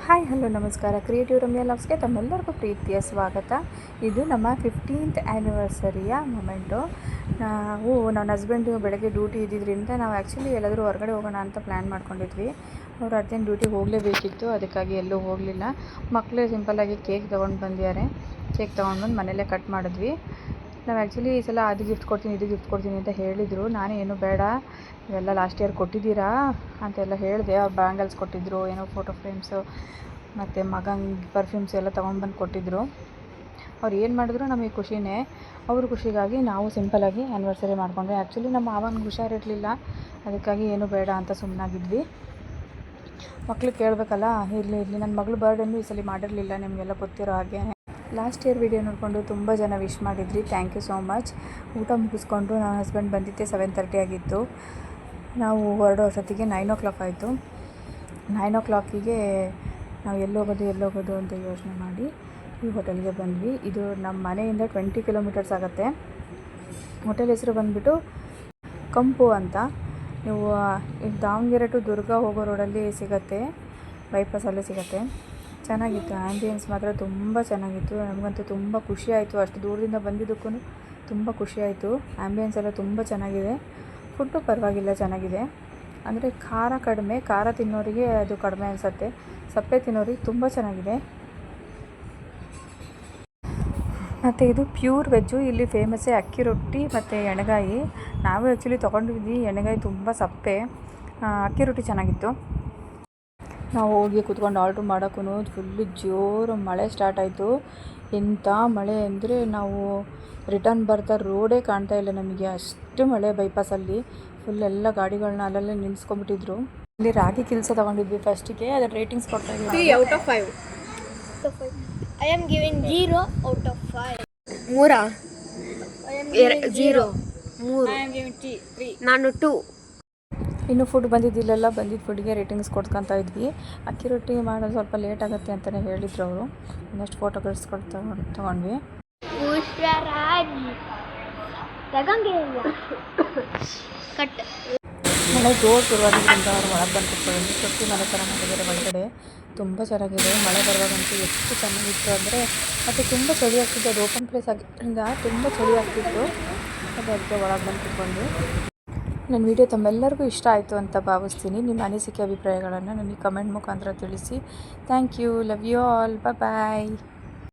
Hi hello ನಮಸ್ಕಾರ. Creative Ramya ಲಾಗ್ಸ್ಗೆ ತಮ್ಮೆಲ್ಲರಿಗೂ ಪ್ರೀತಿಯ ಸ್ವಾಗತ. ಇದು ನಮ್ಮ 15th ಆ್ಯನಿವರ್ಸರಿಯ ಮೊಮೆಂಟು. ನನ್ನ ಹಸ್ಬೆಂಡು ಬೆಳಗ್ಗೆ ಡ್ಯೂಟಿ ಇದ್ದಿದ್ದರಿಂದ ನಾವು ಆ್ಯಕ್ಚುಲಿ ಎಲ್ಲಾದರೂ ಹೊರಗಡೆ ಹೋಗೋಣ ಅಂತ ಪ್ಲ್ಯಾನ್ ಮಾಡ್ಕೊಂಡಿದ್ವಿ. ಅವರು ಅರ್ಜೆಂಟ್ ಡ್ಯೂಟಿಗೆ ಹೋಗಲೇಬೇಕಿತ್ತು, ಅದಕ್ಕಾಗಿ ಎಲ್ಲೂ ಹೋಗಲಿಲ್ಲ. ಮಕ್ಕಳೇ ಸಿಂಪಲ್ಲಾಗಿ ಕೇಕ್ ತೊಗೊಂಡು ಬಂದಿದ್ದಾರೆ. ಕೇಕ್ ತೊಗೊಂಡ್ಬಂದು ಮನೆಯಲ್ಲೇ ಕಟ್ ಮಾಡಿದ್ವಿ. ನಾವು ಆ್ಯಕ್ಚುಲಿ ಈ ಸಲ ಅದು ಗಿಫ್ಟ್ ಕೊಡ್ತೀನಿ ಇದು ಗಿಫ್ಟ್ ಕೊಡ್ತೀನಿ ಅಂತ ಹೇಳಿದರು. ನಾನೇ ಏನು ಬೇಡ, ಇವೆಲ್ಲ ಲಾಸ್ಟ್ ಇಯರ್ ಕೊಟ್ಟಿದ್ದೀರಾ ಅಂತೆಲ್ಲ ಹೇಳಿದೆ. ಅವ್ರು ಬ್ಯಾಂಗಲ್ಸ್ ಕೊಟ್ಟಿದ್ದರು, ಏನೋ ಫೋಟೋ ಫ್ರೇಮ್ಸು ಮತ್ತು ಮಗಂಗೆ ಪರ್ಫ್ಯೂಮ್ಸ್ ಎಲ್ಲ ತೊಗೊಂಡ್ಬಂದು ಕೊಟ್ಟಿದ್ದರು. ಅವ್ರು ಏನು ಮಾಡಿದ್ರು ನಮಗೆ ಖುಷಿನೇ. ಅವ್ರ ಖುಷಿಗಾಗಿ ನಾವು ಸಿಂಪಲ್ಲಾಗಿ ಆ್ಯನಿವರ್ಸರಿ ಮಾಡಿಕೊಂಡ್ವಿ. ಆ್ಯಕ್ಚುಲಿ ನಮ್ಮ ಮಾವನಿಗೆ ಹುಷಾರಿರಲಿಲ್ಲ, ಅದಕ್ಕಾಗಿ ಏನು ಬೇಡ ಅಂತ ಸುಮ್ಮನಾಗಿದ್ವಿ. ಮಕ್ಳು ಕೇಳಬೇಕಲ್ಲ, ಇರಲಿ ನನ್ನ ಮಗಳು ಬರ್ಡೇನೂ ಈ ಸಲ ಮಾಡಿರಲಿಲ್ಲ, ನಿಮಗೆಲ್ಲ ಗೊತ್ತಿರೋ ಹಾಗೆ. ಲಾಸ್ಟ್ ಇಯರ್ ವಿಡಿಯೋ ನೋಡಿಕೊಂಡು ತುಂಬ ಜನ ವಿಶ್ ಮಾಡಿದ್ರಿ, ಥ್ಯಾಂಕ್ ಯು ಸೋ ಮಚ್. ಊಟ ಮುಗಿಸ್ಕೊಂಡು ನನ್ನ ಹಸ್ಬೆಂಡ್ ಬಂದಿದ್ದೆ 7:30 ಆಗಿತ್ತು. ನಾವು ಹೊರಡೋ ಅಷ್ಟೊತ್ತಿಗೆ 9 o'clock ಆಯಿತು. 9 o'clock ನಾವು ಎಲ್ಲೋಗೋದು ಅಂತ ಯೋಚನೆ ಮಾಡಿ ಈ ಹೋಟೆಲ್ಗೆ ಬಂದ್ವಿ. ಇದು ನಮ್ಮ ಮನೆಯಿಂದ 20 kilometers ಆಗುತ್ತೆ. ಹೋಟೆಲ್ ಹೆಸರು ಬಂದುಬಿಟ್ಟು ಕಂಪು ಅಂತ. ನೀವು ದಾವಣಗೆರೆ ಟು ದುರ್ಗ ಹೋಗೋ ರೋಡಲ್ಲಿ ಸಿಗುತ್ತೆ, ಬೈಪಾಸಲ್ಲೇ ಸಿಗುತ್ತೆ. ಚೆನ್ನಾಗಿತ್ತು, ಆ್ಯಂಬಿಯನ್ಸ್ ಮಾತ್ರ ತುಂಬ ಚೆನ್ನಾಗಿತ್ತು. ನಮಗಂತೂ ತುಂಬ ಖುಷಿ ಆಯಿತು, ಅಷ್ಟು ದೂರದಿಂದ ಬಂದಿದ್ದಕ್ಕೂ ತುಂಬ ಖುಷಿ ಆಯಿತು. ಆ್ಯಂಬಿಯನ್ಸ್ ಎಲ್ಲ ತುಂಬ ಚೆನ್ನಾಗಿದೆ. ಫುಡ್ಡು ಪರವಾಗಿಲ್ಲ, ಚೆನ್ನಾಗಿದೆ. ಅಂದರೆ ಖಾರ ಕಡಿಮೆ, ಖಾರ ತಿನ್ನೋರಿಗೆ ಅದು ಕಡಿಮೆ ಅನಿಸುತ್ತೆ, ಸಪ್ಪೆ ತಿನ್ನೋರಿಗೆ ತುಂಬ ಚೆನ್ನಾಗಿದೆ. ಮತ್ತು ಇದು ಪ್ಯೂರ್ ವೆಜ್ಜು. ಇಲ್ಲಿ ಫೇಮಸ್ಸೇ ಅಕ್ಕಿ ರೊಟ್ಟಿ ಮತ್ತು ಎಣ್ಗಾಯಿ. ನಾವು ಆ್ಯಕ್ಚುಲಿ ತೊಗೊಂಡಿದ್ವಿ, ಎಣ್ಗಾಯಿ ತುಂಬ ಸಪ್ಪೆ, ಅಕ್ಕಿ ರೊಟ್ಟಿ ಚೆನ್ನಾಗಿತ್ತು. ನಾವು ಹೋಗಿ ಕೂತ್ಕೊಂಡು ಆರ್ಡ್ರ್ ಮಾಡೋಕ್ಕೂ ಫುಲ್ಲು ಜೋರು ಮಳೆ ಸ್ಟಾರ್ಟ್ ಆಯಿತು. ಎಂಥ ಮಳೆ ಅಂದರೆ ನಾವು ರಿಟರ್ನ್ ಬರ್ತಾ ರೋಡೇ ಕಾಣ್ತಾ ಇಲ್ಲ ನಮಗೆ, ಅಷ್ಟು ಮಳೆ. ಬೈಪಾಸಲ್ಲಿ ಫುಲ್ ಎಲ್ಲ ಗಾಡಿಗಳನ್ನ ಅಲ್ಲಲ್ಲೇ ನಿಲ್ಲಿಸ್ಕೊಂಬಿಟ್ಟಿದ್ರು. ಇಲ್ಲಿ ರಾಗಿ ಕಿಲ್ಸ ತೊಗೊಂಡಿದ್ವಿ ಫಸ್ಟಿಗೆ, ಅದರ ರೇಟಿಂಗ್ಸ್ ಕೊಡ್ತಾ ಇದ್ವಿ. 3 out of 5. I am giving 0 out of 5. 3 I am giving 0. 3 I am giving 3. ನಾನು 2. ಇನ್ನು ಫುಡ್ ಬಂದಿದ್ದಿಲ್ಲ, ಬಂದಿದ್ದ ಫುಡ್ಗೆ ರೇಟಿಂಗ್ಸ್ ಕೊಡ್ಕೊತಾ ಇದ್ವಿ. ಅಕ್ಕಿ ರೊಟ್ಟಿ ಮಾಡೋದು ಸ್ವಲ್ಪ ಲೇಟ್ ಆಗುತ್ತೆ ಅಂತಲೇ ಹೇಳಿದ್ರು ಅವರು. ಇನ್ನಷ್ಟು ಫೋಟೋಗ್ರಾಫ್ಸ್ ತೊಗೊಂಡ್ವಿ. ಮಳೆ ಜೋರು ಶುರುವಾಗಿದ್ದರಿಂದ ಅವ್ರು ಒಳಗೆ ಬಂದು ಕೂತ್ಕೊಂಡು ತೊಟ್ಟಿ ಮನೆ ಥರ ಮಾಡಿದ್ದಾರೆ ಒಳಗಡೆ. ತುಂಬ ಚೆನ್ನಾಗಿದೆ. ಮಳೆ ಬರುವಾಗಂತೂ ಎಷ್ಟು ಚೆನ್ನಾಗಿತ್ತು ಅಂದರೆ, ಮತ್ತು ತುಂಬ ಚಳಿ ಆಗ್ತಿತ್ತು. ಅದು ಓಪನ್ ಪ್ಲೇಸ್ ಆಗಿದ್ದರಿಂದ ತುಂಬ ಚಳಿ ಆಗ್ತಿತ್ತು. ಅದಕ್ಕೆ ಒಳಗೆ ಬಂದು ಕೂತ್ಕೊಂಡು ನನ್ನ ವಿಡಿಯೋ ತಮ್ಮೆಲ್ಲರಿಗೂ ಇಷ್ಟ ಆಯಿತು ಅಂತ ಭಾವಿಸ್ತೀನಿ. ನಿಮ್ಮ ಅನಿಸಿಕೆ ಅಭಿಪ್ರಾಯಗಳನ್ನು ನನಗೆ ಕಮೆಂಟ್ ಮುಖಾಂತರ ತಿಳಿಸಿ. Thank you, love you all, bye.